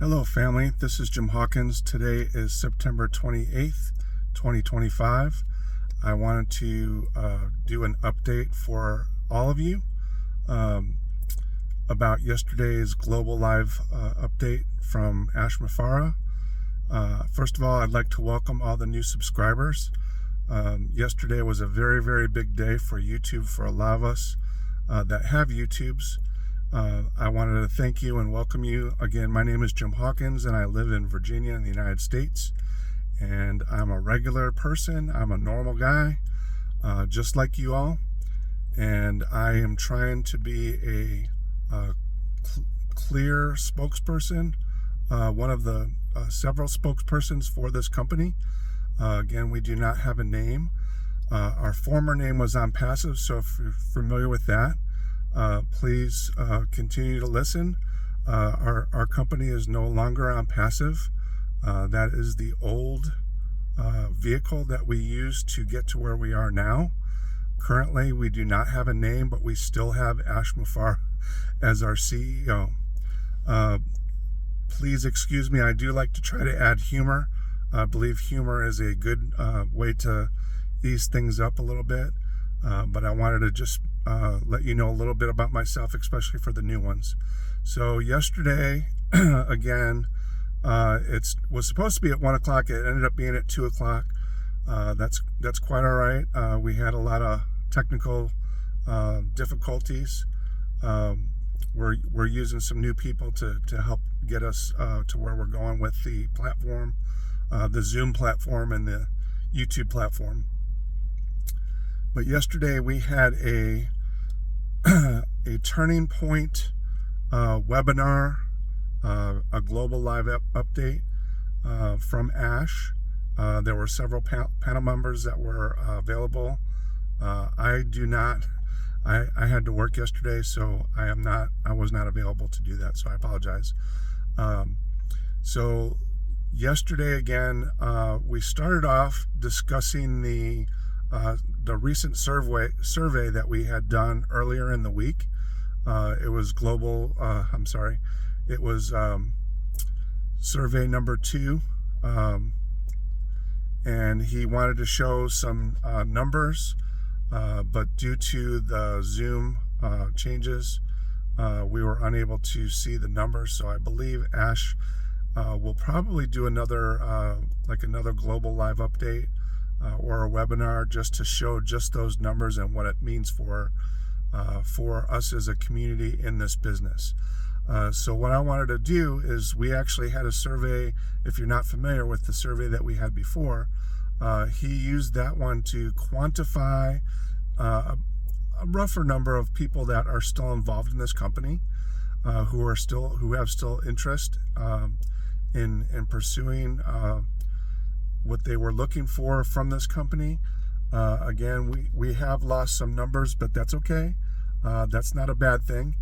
Hello family, this is Jim Hawkins. Today is September 28th, 2025. I wanted to do an update for all of you about yesterday's Global Live update from Ash Mufareh. First of all, I'd like to welcome all the new subscribers. Yesterday was a very, very big day for YouTube for a lot of us that have YouTubes. I wanted to thank you and welcome you. Again, my name is Jim Hawkins and I live in Virginia in the United States. And I'm a regular person. I'm a normal guy, just like you all. And I am trying to be a clear spokesperson, one of the several spokespersons for this company. Again, we do not have a name. Our former name was On Passive, so if you're familiar with that, please continue to listen. Our company is no longer On Passive. That is the old vehicle that we use to get to where we are now. Currently, we do not have a name, but we still have Ash Mufareh as our CEO. Please excuse me, I do like to try to add humor. I believe humor is a good way to ease things up a little bit. But I wanted to just let you know a little bit about myself, especially for the new ones. So yesterday, again, it was supposed to be at 1 o'clock. It ended up being at 2 o'clock. That's quite all right. We had a lot of technical difficulties. We're using some new people to help get us to where we're going with the platform, the Zoom platform and the YouTube platform. But yesterday we had a turning point webinar, a global live update from Ash. There were several panel members that were available. I had to work yesterday, so I was not available to do that, so I apologize. So yesterday again, we started off discussing the recent survey that we had done earlier in the week. It was it was survey number 2, and he wanted to show some numbers, but due to the Zoom changes, we were unable to see the numbers. So I believe Ash will probably do another global live update or a webinar just to show just those numbers and what it means for us as a community in this business. So what I wanted to do is, we actually had a survey. If you're not familiar with the survey that we had before, he used that one to quantify a rougher number of people that are still involved in this company, who have still interest in pursuing what they were looking for from this company. Again, we have lost some numbers, but that's okay. That's not a bad thing.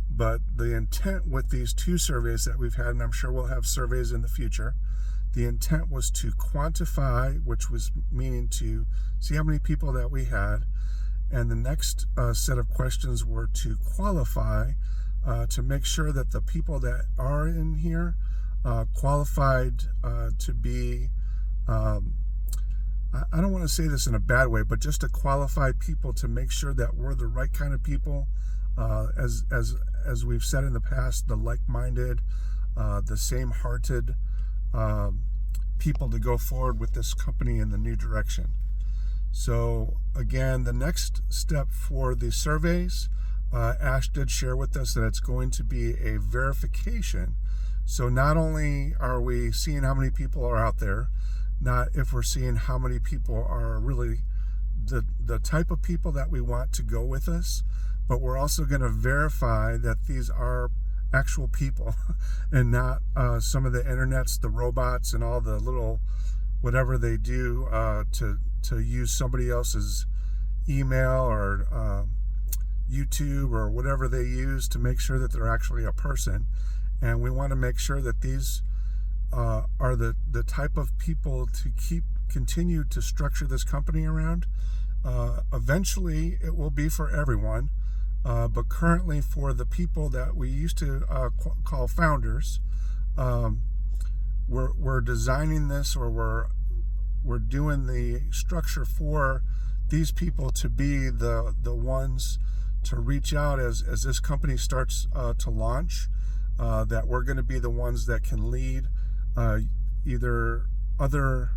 But the intent with these 2 surveys that we've had, and I'm sure we'll have surveys in the future, the intent was to quantify, which was meaning to see how many people that we had, and the next set of questions were to qualify, to make sure that the people that are in here qualified to be, I don't want to say this in a bad way, but just to qualify people to make sure that we're the right kind of people, as we've said in the past, the like-minded, the same-hearted people to go forward with this company in the new direction. So again, the next step for the surveys, Ash did share with us that it's going to be a verification. So not only are we seeing how many people are out there, not if we're seeing how many people are really the type of people that we want to go with us, but we're also going to verify that these are actual people and not some of the internets, the robots, and all the little whatever they do to use somebody else's email or YouTube or whatever they use to make sure that they're actually a person. And we want to make sure that these are the type of people to continue to structure this company around. Eventually, it will be for everyone, But currently, for the people that we used to call founders, we're designing this, or we're doing the structure for these people to be the ones to reach out as this company starts to launch. That we're going to be the ones that can lead either other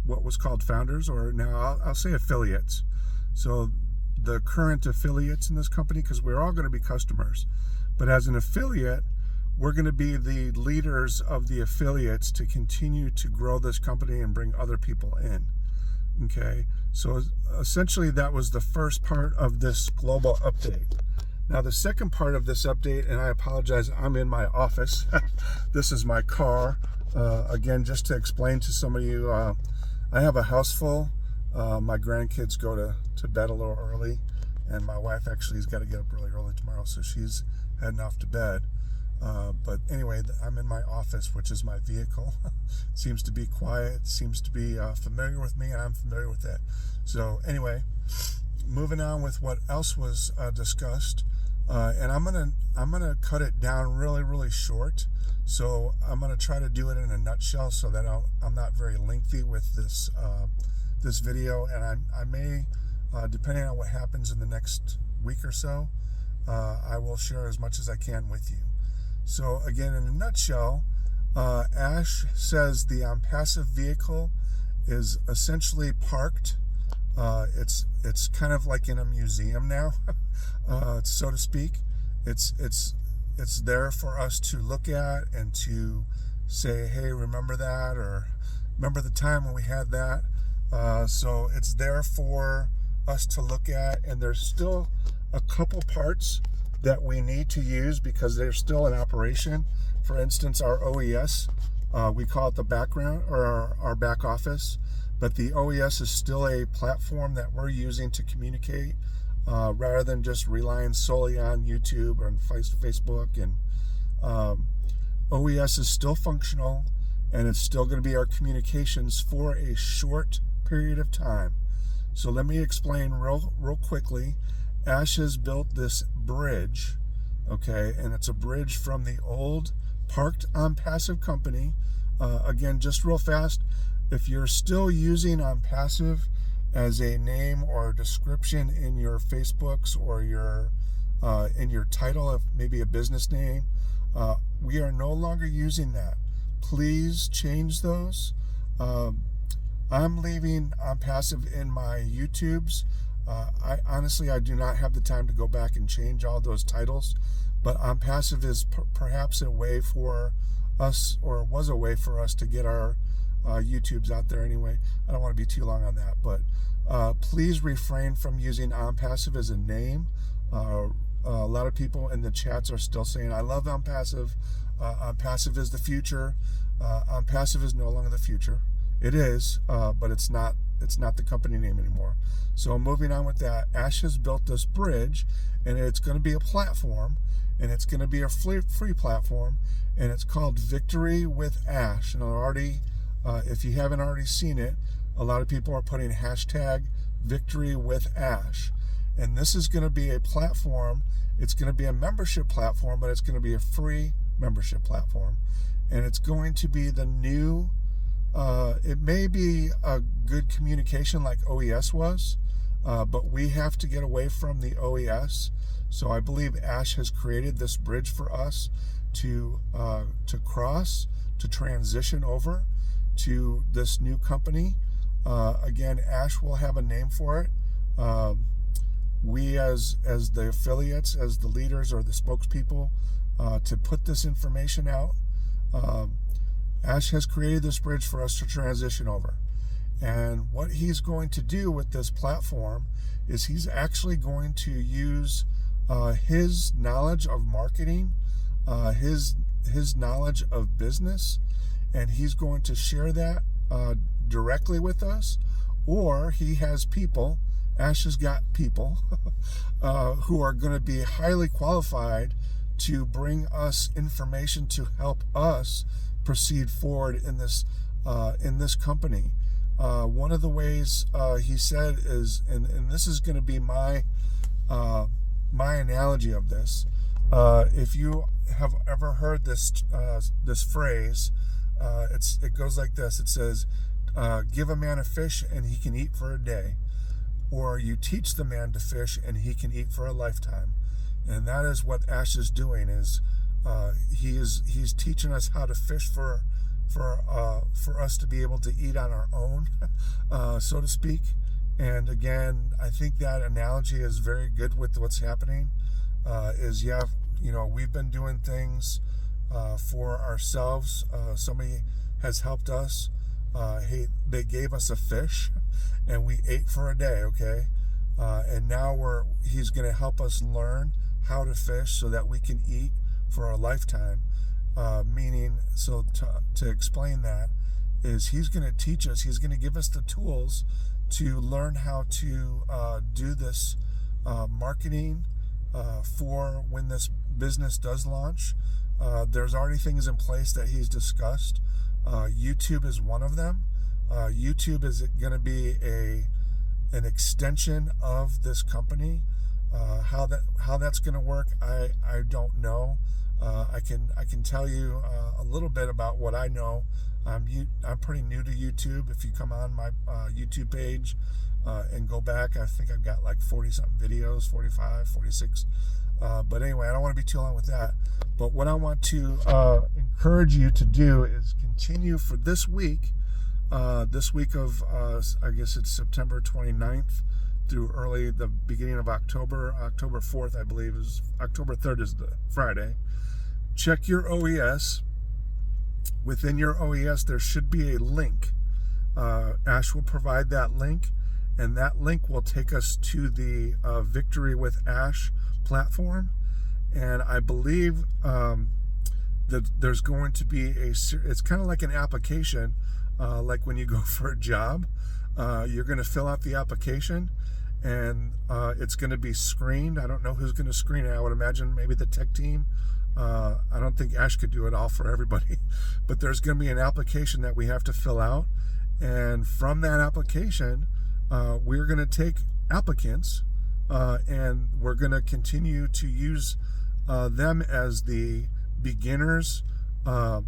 what was called founders, or now I'll say affiliates. So the current affiliates in this company, because we're all going to be customers, but as an affiliate, we're going to be the leaders of the affiliates to continue to grow this company and bring other people in. Okay, so essentially that was the first part of this global update. Now the second part of this update, and I apologize, I'm in my office. This is my car. Again, just to explain to some of you, I have a house full. My grandkids go to bed a little early, and my wife actually has got to get up really early tomorrow, so she's heading off to bed. But anyway, I'm in my office, which is my vehicle. Seems to be quiet, seems to be familiar with me, and I'm familiar with it. So anyway, moving on with what else was discussed, and I'm gonna cut it down really short. So I'm gonna try to do it in a nutshell, so that I'm not very lengthy with this this video, and I may, depending on what happens in the next week or so, I will share as much as I can with you. So again, in a nutshell, Ash says the passive vehicle is essentially parked. It's kind of like in a museum now, so to speak. It's there for us to look at and to say, hey, remember that, or remember the time when we had that. So it's there for us to look at, and there's still a couple parts that we need to use because they're still in operation. For instance, our OES, we call it the background, or our back office, but the OES is still a platform that we're using to communicate, rather than just relying solely on YouTube or Facebook. And OES is still functional, and it's still going to be our communications for a short period of time. So let me explain real quickly. Ash has built this bridge, okay, and it's a bridge from the old parked on passive company. Again, just real fast, if you're still using on passive as a name or description in your Facebooks or your in your title of maybe a business name, we are no longer using that. Please change those. I'm leaving on passive in my YouTubes. I honestly do not have the time to go back and change all those titles, but on passive is perhaps a way for us, or was a way for us to get our YouTubes out there anyway. I don't want to be too long on that, but please refrain from using on passive as a name. A lot of people in the chats are still saying, I love on passive. On passive is the future. On passive is no longer the future. It is, but it's not the company name anymore. So moving on with that, Ash has built this bridge, and it's going to be a platform, and it's going to be a free platform, and it's called Victory with Ash. And already, if you haven't already seen it, a lot of people are putting hashtag Victory with Ash. And this is going to be a platform. It's going to be a membership platform, but it's going to be a free membership platform. And it's going to be the new, it may be a good communication like OES was, but we have to get away from the OES. So I believe Ash has created this bridge for us to cross, to transition over to this new company. Again, Ash will have a name for it. We as the affiliates, as the leaders or the spokespeople, to put this information out. Ash has created this bridge for us to transition over. And what he's going to do with this platform is he's actually going to use his knowledge of marketing, his knowledge of business, and he's going to share that directly with us. Or he has people, Ash has got people who are going to be highly qualified to bring us information to help us proceed forward in this company. One of the ways he said is, and this is going to be my my analogy of this. If you have ever heard this phrase, it goes like this. It says, give a man a fish and he can eat for a day, or you teach the man to fish and he can eat for a lifetime. And that is what Ash is doing. He's teaching us how to fish for us to be able to eat on our own, so to speak. And again, I think that analogy is very good with what's happening. We've been doing things for ourselves. Somebody has helped us. They gave us a fish, and we ate for a day. Okay, and now he's going to help us learn how to fish so that we can eat for a lifetime. Meaning, so to explain that is, he's going to teach us. He's going to give us the tools to learn how to do this marketing for when this business does launch. There's already things in place that he's discussed. YouTube is one of them. YouTube is going to be an extension of this company. How that's going to work, I don't know. I can tell you a little bit about what I know. I'm pretty new to YouTube. If you come on my YouTube page and go back, I think I've got like 40-something videos, 45, 46. But anyway, I don't want to be too long with that. But what I want to encourage you to do is continue for this week of, I guess it's September 29th through the beginning of October. October 4th, I believe, October 3rd is the Friday. Check your OES. Within your OES, there should be a link. Ash will provide that link, and that link will take us to the Victory with Ash platform. And I believe that there's going to be it's kind of like an application, like when you go for a job. You're going to fill out the application, and it's going to be screened. I don't know who's going to screen it. I would imagine maybe the tech team. I don't think Ash could do it all for everybody, but there's going to be an application that we have to fill out. And from that application, we're going to take applicants, and we're going to continue to use them as the beginners. I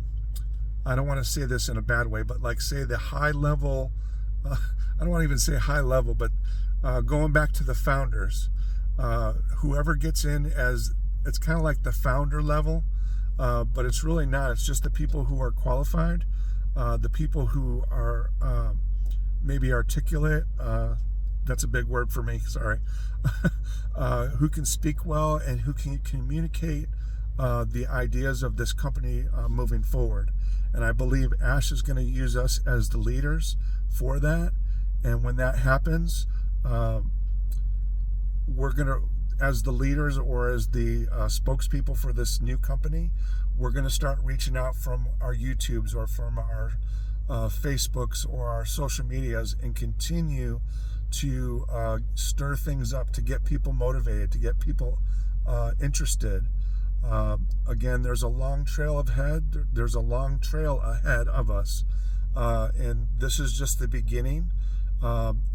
don't want to say this in a bad way, but like say the high level, I don't want to even say high level, but going back to the founders, whoever gets in it's kind of like the founder level, but it's really not. It's just the people who are qualified, the people who are maybe articulate. That's a big word for me, sorry. Who can speak well and who can communicate the ideas of this company moving forward. And I believe Ash is going to use us as the leaders for that. And when that happens, we're going to, as the leaders or as the spokespeople for this new company, we're going to start reaching out from our YouTubes or from our Facebooks or our social medias and continue to stir things up, to get people motivated, to get people interested. Again, there's a long trail ahead. There's a long trail ahead of us, and this is just the beginning.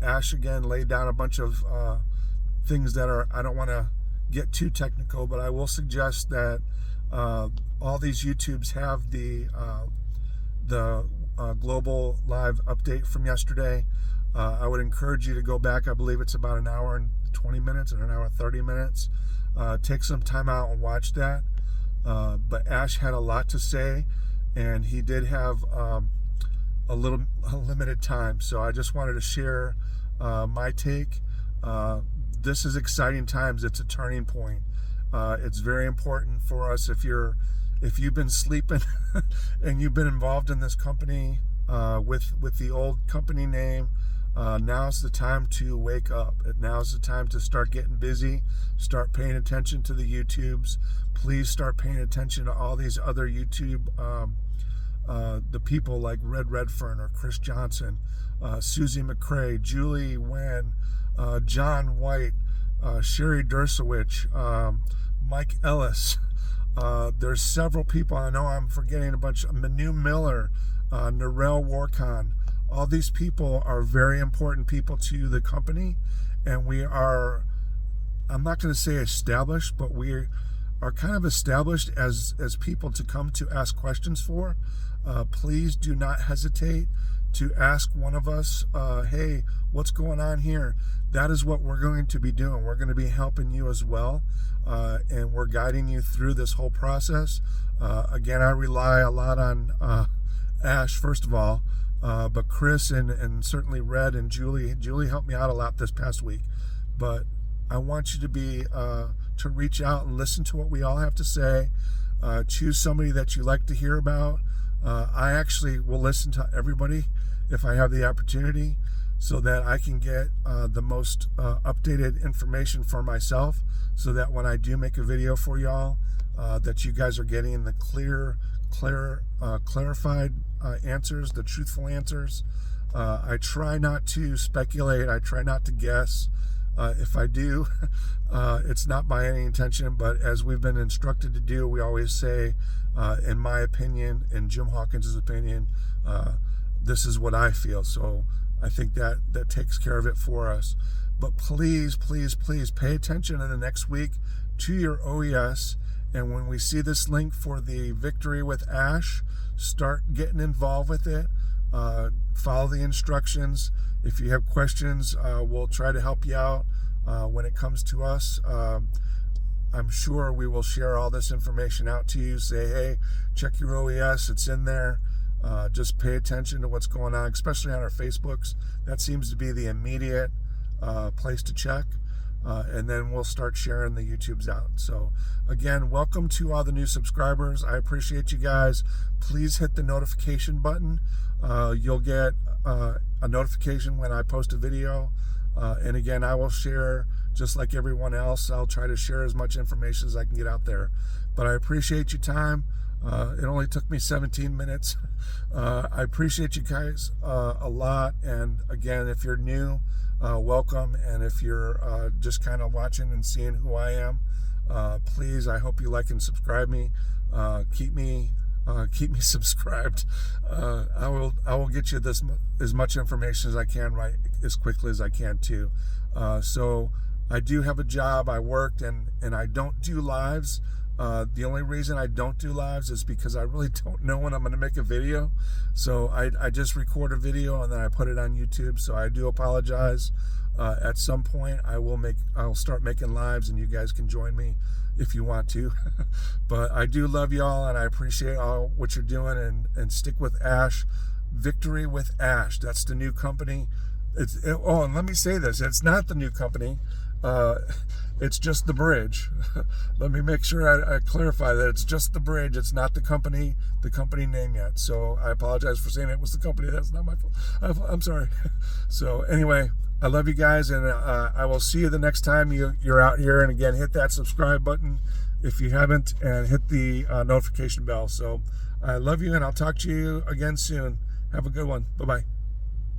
Ash again laid down a bunch of things that I don't want to get too technical, but I will suggest that all these YouTubes have the global live update from yesterday. I would encourage you to go back. I believe it's about an hour and 20 minutes or an hour and 30 minutes. Take some time out and watch that. But Ash had a lot to say, and he did have a limited time. So I just wanted to share my take. This is exciting times. It's a turning point. It's very important for us. If you've been sleeping and you've been involved in this company with the old company name, now's the time to wake up. Now's the time to start getting busy, start paying attention to the YouTubes. Please start paying attention to all these other YouTube, the people like Red Redfern or Chris Johnson, Susie McCrae, Julie Wen, John White, Sherry Dersowich, Mike Ellis. There's several people. I know I'm forgetting a bunch. Manu Miller, Narelle Warcon. All these people are very important people to the company, and we are I'm not going to say established, but we are kind of established as people to come to ask questions for. Please do not hesitate to ask one of us, hey, what's going on here? That is what we're going to be doing. We're going to be helping you as well, and we're guiding you through this whole process. Again, I rely a lot on Ash, first of all, but Chris and certainly Red and Julie helped me out a lot this past week. But I want you to be to reach out and listen to what we all have to say. Choose somebody that you like to hear about. I actually will listen to everybody if I have the opportunity, so that I can get the most updated information for myself, so that when I do make a video for y'all, that you guys are getting the clarified answers, the truthful answers. I try not to speculate. I try not to guess. If I do, it's not by any intention, but as we've been instructed to do, we always say, in my opinion, in Jim Hawkins' opinion, this is what I feel. So I think that takes care of it for us. But please, please, please pay attention in the next week to your OES. And when we see this link for the Victory with Ash, start getting involved with it. Follow the instructions. If you have questions, we'll try to help you out when it comes to us. I'm sure we will share all this information out to you. Say, hey, check your OES. It's in there. Just pay attention to what's going on, especially on our Facebooks. That seems to be the immediate place to check. And then we'll start sharing the YouTubes out. So again, welcome to all the new subscribers. I appreciate you guys. Please hit the notification button. You'll get a notification when I post a video. And again, I will share, just like everyone else, I'll try to share as much information as I can get out there. But I appreciate your time. It only took me 17 minutes. I appreciate you guys a lot. And again, if you're new, welcome. And if you're just kind of watching and seeing who I am, please, I hope you like and subscribe me. Keep me subscribed. I will get you as much information as I can, right, as quickly as I can too. So I do have a job. I worked and I don't do lives. The only reason I don't do lives is because I really don't know when I'm going to make a video. So I just record a video and then I put it on YouTube. So I do apologize. At some point I'll start making lives and you guys can join me if you want to. But I do love y'all and I appreciate all what you're doing, and stick with Ash. Victory with Ash. That's the new company. Oh, and let me say this. It's not the new company. It's just the bridge. Let me make sure I clarify that it's just the bridge. It's not the company name yet. So I apologize for saying it was the company. That's not my fault. I'm sorry. So anyway, I love you guys, and I will see you the next time you're out here. And again, hit that subscribe button if you haven't, and hit the notification bell. So I love you, and I'll talk to you again soon. Have a good one. Bye-bye.